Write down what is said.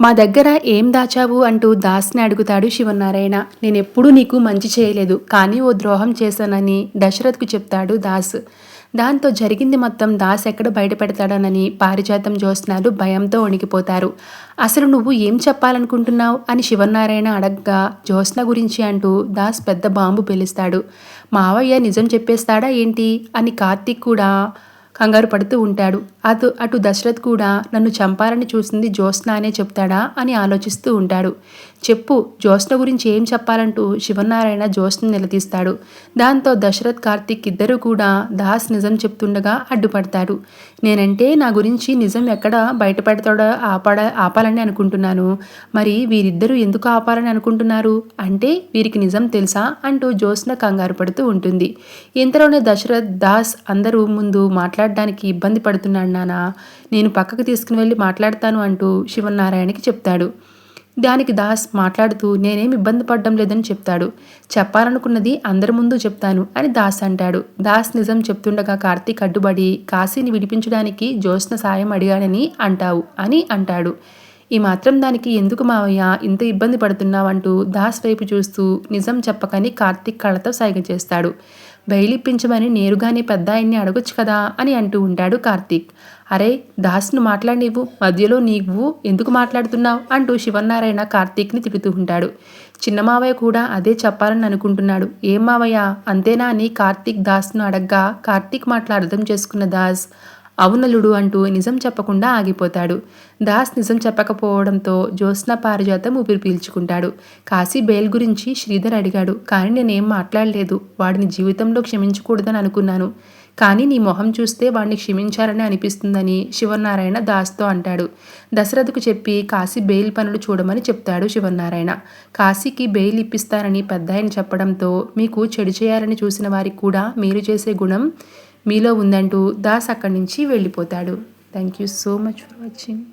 మా దగ్గర ఏం దాచావు అంటూ దాస్‌ని అడుగుతాడు శివనారాయణ. నేనెప్పుడూ నీకు మంచి చేయలేదు. కానీ ఓ ద్రోహం చేశానని దశరథ్‌కు చెప్తాడు దాస్. దాంతో జరిగింది మొత్తం దాస్ ఎక్కడ బయటపెడతాడోనని పారిజాతం, జ్యోత్స్నాలు భయంతో వణికిపోతారు. అసలు నువ్వు ఏం చెప్పాలనుకుంటున్నావు అని శివనారాయణ అడగ్గా జ్యోత్స్న గురించి అంటూ దాస్ పెద్ద బాంబు పేలుస్తాడు. మావయ్య నిజం చెప్పేస్తాడా ఏంటి అని కార్తీక్ కూడా కంగారు పడుతూ ఉంటాడు. అటు దశరథ్ కూడా నన్ను చంపాలని చూసింది జ్యోత్స్న అనే చెప్తాడా అని ఆలోచిస్తూ ఉంటాడు. చెప్పు, జ్యోత్స్న గురించి ఏం చెప్పాలంటూ శివనారాయణ జ్యోత్స్న నిలదీస్తాడు. దాంతో దశరథ్, కార్తీక్ ఇద్దరూ కూడా దాస్ నిజం చెప్తుండగా అడ్డుపడతాడు. నేనంటే నా గురించి నిజం ఎక్కడ బయటపెడతాడో ఆపాలని అనుకుంటున్నాను. మరి వీరిద్దరూ ఎందుకు ఆపాలని అనుకుంటున్నారు? అంటే వీరికి నిజం తెలుసా అంటూ జ్యోత్స్న కంగారు పడుతూ ఉంటుంది. ఇంతలోనే దశరథ్, దాస్ అందరూ ముందు మాట్లాడడానికి ఇబ్బంది పడుతున్నాడు నానా, నేను పక్కకు తీసుకుని వెళ్ళి మాట్లాడతాను అంటూ శివనారాయణకి చెప్తాడు. దానికి దాస్ మాట్లాడుతూ నేనేం ఇబ్బంది పడడం లేదని చెప్తాడు. చెప్పాలనుకున్నది అందరి ముందు చెప్తాను అని దాస్ అంటాడు. దాస్ నిజం చెప్తుండగా కార్తీక్ అడ్డుపడి కాశీని విడిపించడానికి జ్యోత్స్న సాయం అడిగానని అంటాడు. ఈ మాత్రం దానికి ఎందుకు మావయ్య ఇంత ఇబ్బంది పడుతున్నావంటూ దాస్ వైపు చూస్తూ నిజం చెప్పకని కార్తీక్ కళ్ళతో సైగ చేస్తాడు. బయలిప్పించమని నేరుగానే పెద్దాయన్ని అడగొచ్చు కదా అని అంటూ ఉంటాడు కార్తీక్. అరే దాస్ను మాట్లాడినివ్వు, మధ్యలో నీవు ఎందుకు మాట్లాడుతున్నావు అంటూ శివనారాయణ కార్తీక్ని తిడుతూ ఉంటాడు. చిన్న మావయ్య కూడా అదే చెప్పాలని అనుకుంటున్నాడు. ఏం మావయ్య అంతేనా అని కార్తీక్ దాస్ను అడగ్గా కార్తీక్ మాటలు అర్థం చేసుకున్న దాస్ అవునలుడు అంటూ నిజం చెప్పకుండా ఆగిపోతాడు. దాస్ నిజం చెప్పకపోవడంతో జ్యోత్స్న, పారిజాతం ఊపిరి పీల్చుకుంటాడు. కాశీ బెయిల్ గురించి శ్రీధర్ అడిగాడు, కానీ నేనేం మాట్లాడలేదు. వాడిని జీవితంలో క్షమించకూడదని అనుకున్నాను. కానీ నీ మొహం చూస్తే వాడిని క్షమించాలని అనిపిస్తుందని శివనారాయణ దాస్తో అంటాడు. దశరథ్కు చెప్పి కాశీ బెయిల్ పనులు చూడమని చెప్తాడు శివనారాయణ. కాశీకి బెయిల్ ఇప్పిస్తానని పెద్దాయన చెప్పడంతో మీకు చెడు చేయాలని చూసిన వారికి కూడా మీరు చేసే గుణం మీలో ఉందంటూ దాస్ అక్కడి నుంచి వెళ్ళిపోతాడు. Thank you so much for watching.